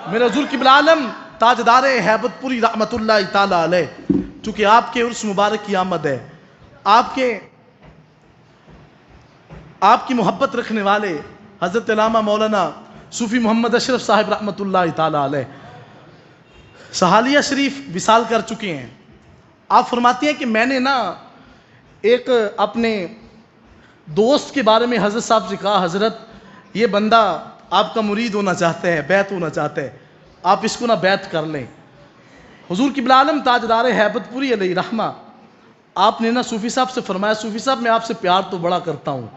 میرے حضور قبلہ عالم تاجدار ہیبت پوری رحمت اللہ تعالی علیہ، چونکہ آپ کے عرس مبارک کی آمد ہے، آپ کی محبت رکھنے والے حضرت علامہ مولانا صوفی محمد اشرف صاحب رحمت اللہ تعالی علیہ سہالیہ شریف وصال کر چکے ہیں۔ آپ فرماتی ہیں کہ میں نے ایک اپنے دوست کے بارے میں حضرت صاحب سے کہا، حضرت یہ بندہ آپ کا مرید ہونا چاہتا ہے، بیعت ہونا چاہتا ہے، آپ اس کو بیعت کر لیں۔ حضور قبلہ عالم تاجدار ہیبت پوری علیہ رحمہ آپ نے صوفی صاحب سے فرمایا، صوفی صاحب میں آپ سے پیار تو بڑا کرتا ہوں،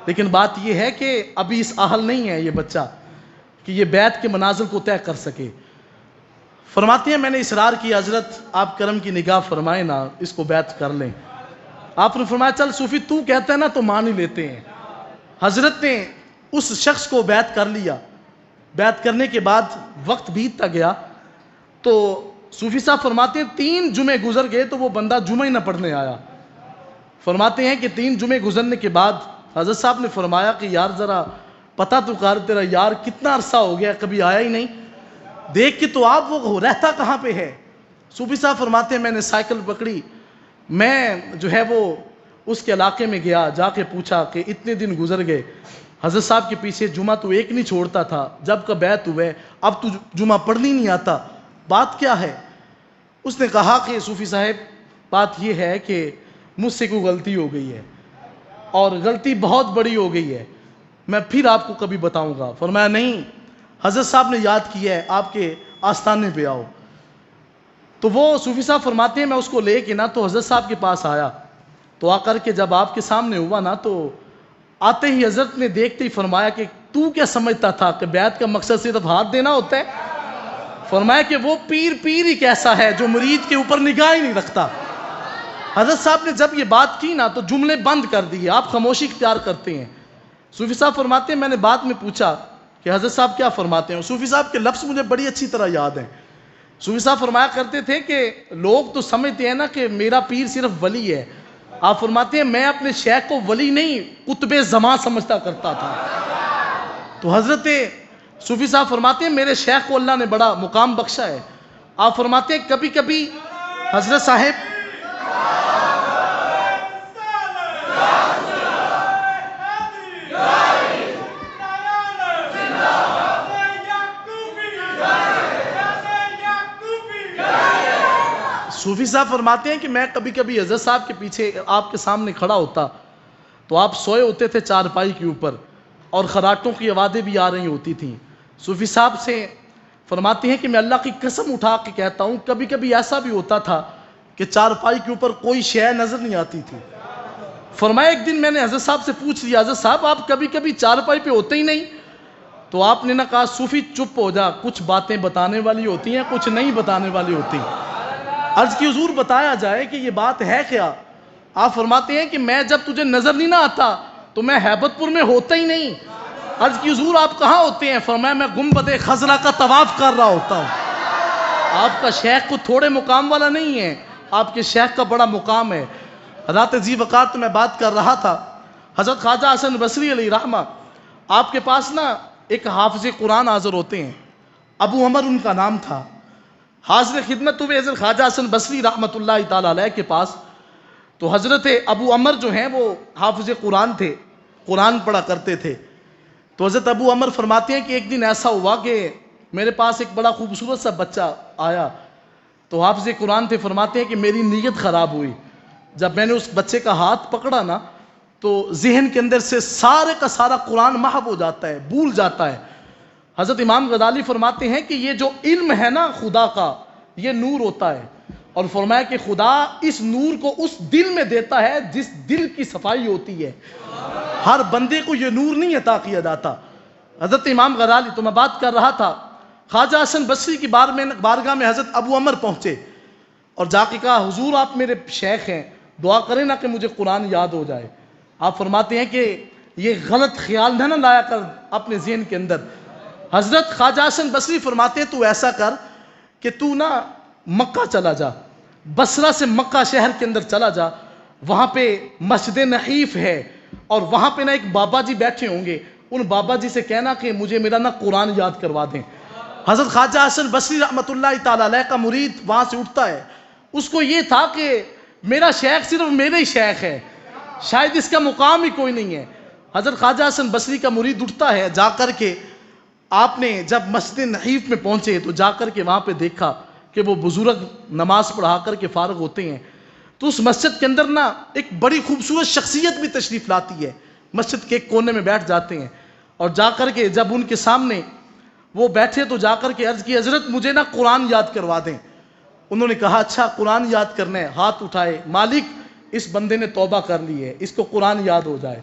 لیکن بات یہ ہے کہ ابھی اس اہل نہیں ہے یہ بچہ کہ یہ بیعت کے منازل کو طے کر سکے۔ فرماتے ہیں میں نے اصرار کیا، حضرت آپ کرم کی نگاہ فرمائیں اس کو بیعت کر لیں۔ آپ نے فرمایا چل صوفی تو کہتا ہے تو مان ہی لیتے ہیں۔ حضرت نے اس شخص کو بیعت کر لیا۔ بیعت کرنے کے بعد وقت بیتتا گیا تو صوفی صاحب فرماتے ہیں 3 جمعے گزر گئے تو وہ بندہ جمعہ ہی نہ پڑھنے آیا۔ فرماتے ہیں کہ 3 جمعے گزرنے کے بعد حضرت صاحب نے فرمایا کہ یار ذرا پتہ تو کر تیرا یار کتنا عرصہ ہو گیا کبھی آیا ہی نہیں، دیکھ کے تو آپ وہ رہتا کہاں پہ ہے۔ صوفی صاحب فرماتے ہیں میں نے سائیکل پکڑی، میں وہ اس کے علاقے میں گیا، جا کے پوچھا کہ اتنے دن گزر گئے، حضرت صاحب کے پیچھے جمعہ تو ایک نہیں چھوڑتا تھا، جب کا بیعت ہوئے اب تو جمعہ پڑھنی نہیں آتا، بات کیا ہے؟ اس نے کہا کہ صوفی صاحب بات یہ ہے کہ مجھ سے کوئی غلطی ہو گئی ہے اور غلطی بہت بڑی ہو گئی ہے، میں پھر آپ کو کبھی بتاؤں گا۔ فرمایا نہیں، حضرت صاحب نے یاد کیا ہے، آپ کے آستانے پہ آؤ۔ تو وہ صوفی صاحب فرماتے ہیں میں اس کو لے کے تو حضرت صاحب کے پاس آیا، تو آ کر کے جب آپ کے سامنے ہوا تو آتے ہی حضرت نے دیکھتے ہی فرمایا کہ تو کیا سمجھتا تھا کہ بیعت کا مقصد صرف ہاتھ دینا ہوتا ہے؟ فرمایا کہ وہ پیر ہی کیسا ہے جو مرید کے اوپر نگاہ ہی نہیں رکھتا۔ حضرت صاحب نے جب یہ بات کی تو جملے بند کر دیے، آپ خاموشی اختیار کرتے ہیں۔ صوفی صاحب فرماتے ہیں میں نے بعد میں پوچھا کہ حضرت صاحب کیا فرماتے ہیں، صوفی صاحب کے لفظ مجھے بڑی اچھی طرح یاد ہیں۔ صوفی صاحب فرمایا کرتے تھے کہ لوگ تو سمجھتے ہیں کہ میرا پیر صرف ولی ہے، آپ فرماتے ہیں میں اپنے شیخ کو ولی نہیں قطب زمان سمجھتا کرتا تھا۔ تو حضرت صوفی صاحب فرماتے ہیں میرے شیخ کو اللہ نے بڑا مقام بخشا ہے۔ آپ فرماتے ہیں کبھی کبھی حضرت صاحب صوفی صاحب فرماتے ہیں کہ میں کبھی کبھی حضرت صاحب کے پیچھے آپ کے سامنے کھڑا ہوتا تو آپ سوئے ہوتے تھے چارپائی کے اوپر اور خراٹوں کی آوازیں بھی آ رہی ہوتی تھیں۔ صوفی صاحب سے فرماتے ہیں کہ میں اللہ کی قسم اٹھا کے کہتا ہوں کبھی کبھی ایسا بھی ہوتا تھا کہ چارپائی کے اوپر کوئی شے نظر نہیں آتی تھی۔ فرمایا ایک دن میں نے حضرت صاحب سے پوچھ لیا حضرت صاحب آپ کبھی کبھی چارپائی پہ ہوتے ہی نہیں؟ تو آپ نے کہا صوفی چپ ہو جا، کچھ باتیں بتانے والی ہوتی ہیں کچھ نہیں بتانے والی ہوتی۔ عرض کی حضور بتایا جائے کہ یہ بات ہے کیا؟ آپ فرماتے ہیں کہ میں جب تجھے نظر نہیں آتا تو میں ہیبت پور میں ہوتا ہی نہیں۔ عرض کی حضور آپ کہاں ہوتے ہیں؟ فرمایا میں گنبد خضرا کا طواف کر رہا ہوتا ہوں۔ آپ کا شیخ کو تھوڑے مقام والا نہیں ہے، آپ کے شیخ کا بڑا مقام ہے۔ حضرت ذی وقار تو میں بات کر رہا تھا، حضرت خواجہ حسن بصری علیہ رحمہ آپ کے پاس ایک حافظ قرآن حاضر ہوتے ہیں، ابو عمر ان کا نام تھا۔ حاضر خدمت ہوئے حضرت خواجہ حسن بصری رحمت اللہ تعالی علیہ کے پاس، تو حضرت ابو عمر جو ہیں وہ حافظ قرآن تھے، قرآن پڑھا کرتے تھے۔ تو حضرت ابو عمر فرماتے ہیں کہ ایک دن ایسا ہوا کہ میرے پاس ایک بڑا خوبصورت سا بچہ آیا، تو حافظ قرآن تھے، فرماتے ہیں کہ میری نیت خراب ہوئی، جب میں نے اس بچے کا ہاتھ پکڑا تو ذہن کے اندر سے سارے کا سارا قرآن محو ہو جاتا ہے، بھول جاتا ہے۔ حضرت امام غزالی فرماتے ہیں کہ یہ جو علم ہے خدا کا یہ نور ہوتا ہے، اور فرمایا کہ خدا اس نور کو اس دل میں دیتا ہے جس دل کی صفائی ہوتی ہے، ہر بندے کو یہ نور نہیں عطا کیا جاتا۔ حضرت امام غزالی تو میں بات کر رہا تھا، خواجہ حسن بصری کی بارگاہ میں حضرت ابو عمر پہنچے اور جا کے کہا حضور آپ میرے شیخ ہیں، دعا کریں کہ مجھے قرآن یاد ہو جائے۔ آپ فرماتے ہیں کہ یہ غلط خیال نہ لایا کر اپنے ذہن کے اندر۔ حضرت خواجہ حسن بصری فرماتے ہیں تو ایسا کر کہ تو مکہ چلا جا، بصرہ سے مکہ شہر کے اندر چلا جا، وہاں پہ مسجد نحیف ہے اور وہاں پہ ایک بابا جی بیٹھے ہوں گے، ان بابا جی سے کہنا کہ مجھے میرا قرآن یاد کروا دیں۔ حضرت خواجہ حسن بصری رحمۃ اللہ تعالی علیہ کا مرید وہاں سے اٹھتا ہے. اس کو یہ تھا کہ میرا شیخ صرف میرا ہی شیخ ہے، شاید اس کا مقام ہی کوئی نہیں ہے. حضرت خواجہ حسن بصری کا مرید اٹھتا ہے، جا کر کے آپ نے جب مسجد نحیف میں پہنچے تو جا کر کے وہاں پہ دیکھا کہ وہ بزرگ نماز پڑھا کر کے فارغ ہوتے ہیں. تو اس مسجد کے اندر نا ایک بڑی خوبصورت شخصیت بھی تشریف لاتی ہے. مسجد کے ایک کونے میں بیٹھ جاتے ہیں اور جا کر کے جب ان کے سامنے وہ بیٹھے تو جا کر کے عرض کی حضرت مجھے نا قرآن یاد کروا دیں. انہوں نے کہا اچھا قرآن یاد کرنا ہے. ہاتھ اٹھائے، مالک اس بندے نے توبہ کر لی ہے، اس کو قرآن یاد ہو جائے.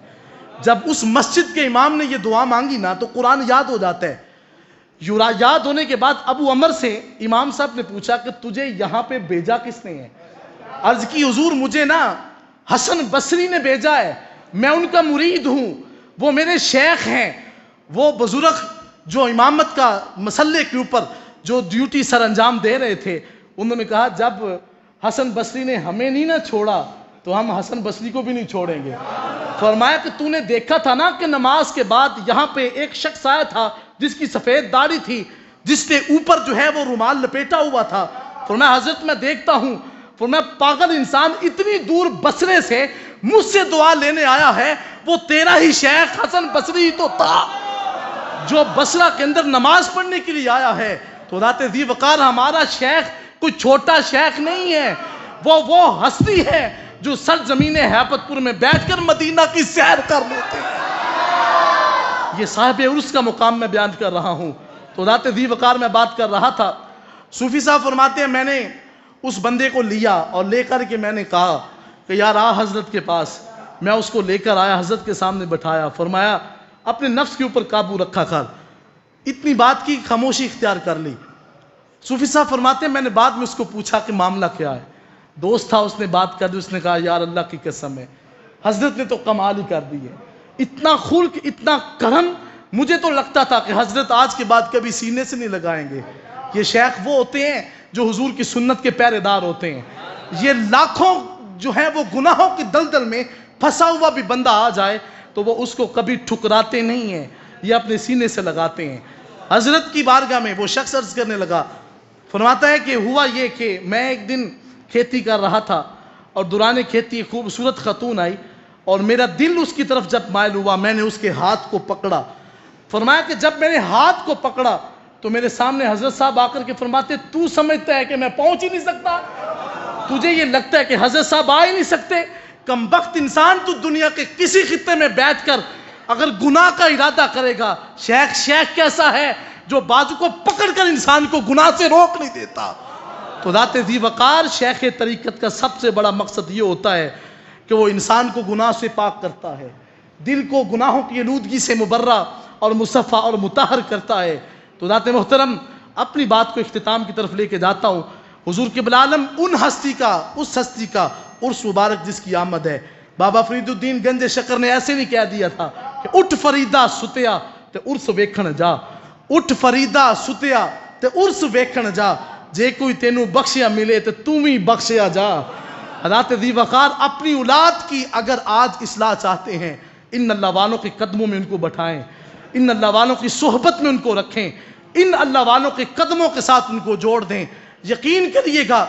جب اس مسجد کے امام نے یہ دعا مانگی نا تو قرآن یاد ہو جاتا ہے. یاد ہونے کے بعد ابو عمر سے امام صاحب نے پوچھا کہ تجھے یہاں پہ بھیجا کس نے ہے؟ عرض کی حضور مجھے نا حسن بصری نے بھیجا ہے، میں ان کا مرید ہوں، وہ میرے شیخ ہیں. وہ بزرگ جو امامت کا مسئلے کے اوپر جو ڈیوٹی سر انجام دے رہے تھے، انہوں نے کہا جب حسن بصری نے ہمیں نہیں نہ چھوڑا تو ہم حسن بصری کو بھی نہیں چھوڑیں گے. فرمایا کہ تو نے دیکھا تھا نا کہ نماز کے بعد یہاں پہ ایک شخص آیا تھا جس کی سفید داڑھی تھی، جس کے اوپر جو ہے وہ رومال لپیٹا ہوا تھا. فرمایا حضرت میں دیکھتا ہوں. فرمایا پاگل انسان اتنی دور بصرے سے مجھ سے دعا لینے آیا ہے، وہ تیرا ہی شیخ حسن بصری تو تھا جو بصرہ کے اندر نماز پڑھنے کے لیے آیا ہے. تو ذات ذی وقار ہمارا شیخ کوئی چھوٹا شیخ نہیں ہے، وہ ہستی ہے جو سرزمین ہیبت پور میں بیٹھ کر مدینہ کی سیر کر لیتے ہیں. یہ صاحب عرس کا مقام میں بیان کر رہا ہوں. تو ذات ذی وقار میں بات کر رہا تھا. صوفی صاحب فرماتے ہیں میں نے اس بندے کو لیا اور لے کر کے میں نے کہا کہ یار آ حضرت کے پاس. میں اس کو لے کر آیا، حضرت کے سامنے بٹھایا. فرمایا اپنے نفس کے اوپر قابو رکھا کر. اتنی بات کی، خاموشی اختیار کر لی. صوفی صاحب فرماتے ہیں میں نے بعد میں اس کو پوچھا کہ معاملہ کیا ہے. دوست تھا، اس نے بات کر دی. اس نے کہا یار اللہ کی قسم ہے حضرت نے تو کمال ہی کر دی ہے. اتنا خلق، اتنا کرم، مجھے تو لگتا تھا کہ حضرت آج کے بعد کبھی سینے سے نہیں لگائیں گے. یہ شیخ وہ ہوتے ہیں جو حضور کی سنت کے پہرے دار ہوتے ہیں. یہ لاکھوں جو ہے وہ گناہوں کی دلدل میں پھنسا ہوا بھی بندہ آ جائے تو وہ اس کو کبھی ٹھکراتے نہیں ہیں، یہ اپنے سینے سے لگاتے ہیں. حضرت کی بارگاہ میں وہ شخص عرض کرنے لگا. فرماتا ہے کہ ہوا یہ کہ میں ایک دن کھیتی کر رہا تھا اور دوران کھیتی ایک خوبصورت خاتون آئی اور میرا دل اس کی طرف جب مائل ہوا میں نے اس کے ہاتھ کو پکڑا. فرمایا کہ جب میں نے ہاتھ کو پکڑا تو میرے سامنے حضرت صاحب آ کر کے فرماتے تو سمجھتا ہے کہ میں پہنچ ہی نہیں سکتا؟ تجھے یہ لگتا ہے کہ حضرت صاحب آ ہی نہیں سکتے؟ کمبخت انسان، تو دنیا کے کسی خطے میں بیٹھ کر اگر گناہ کا ارادہ کرے گا، شیخ کیسا ہے جو بازو کو پکڑ کر انسان کو گناہ سے روک نہیں دیتا. تو ذات ذی وقار شیخ طریقت کا سب سے بڑا مقصد یہ ہوتا ہے کہ وہ انسان کو گناہ سے پاک کرتا ہے، دل کو گناہوں کی آلودگی سے مبرہ اور مصفہ اور مطہر کرتا ہے. تو ذات محترم اپنی بات کو اختتام کی طرف لے کے جاتا ہوں. حضور قبلہ عالم اس ہستی کا عرس مبارک جس کی آمد ہے. بابا فرید الدین گنج شکر نے ایسے نہیں کہہ دیا تھا کہ اٹھ فریدہ ستیا تے عرس ویکھن جا، اٹھ فریدہ ستیا تے عرس ویکھن جا، جے کوئی تینوں بخشیا ملے تے تم ہی بخشیا جا. حضرت ذی وقار اپنی اولاد کی اگر آج اصلاح چاہتے ہیں، ان اللہ والوں کے قدموں میں ان کو بٹھائیں، ان اللہ والوں کی صحبت میں ان کو رکھیں، ان اللہ والوں کے قدموں کے ساتھ ان کو جوڑ دیں. یقین کریے گا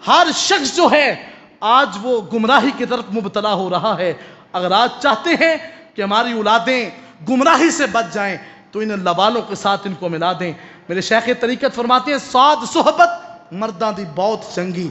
ہر شخص جو ہے آج وہ گمراہی کی طرف مبتلا ہو رہا ہے. اگر آج چاہتے ہیں کہ ہماری اولادیں گمراہی سے بچ جائیں تو ان اللہ والوں کے ساتھ ان کو ملا دیں. میرے شیخ طریقت فرماتے ہیں سعد صحبت مرداں دی بہت چنگی،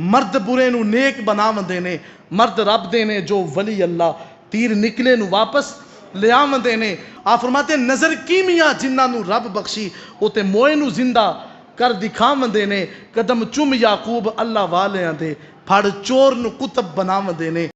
مرد برے نو نیک بناون دینے، مرد رب دینے جو ولی اللہ، تیر نکلے نو واپس لے آون دینے. آپ فرماتے ہیں نظر کیمیا جنہاں نو رب بخشی وہ تے موئے نو زندہ کر دکھاون دینے، قدم چم یعقوب اللہ والیاں دے، پھڑ چور نو کتب بناون دینے.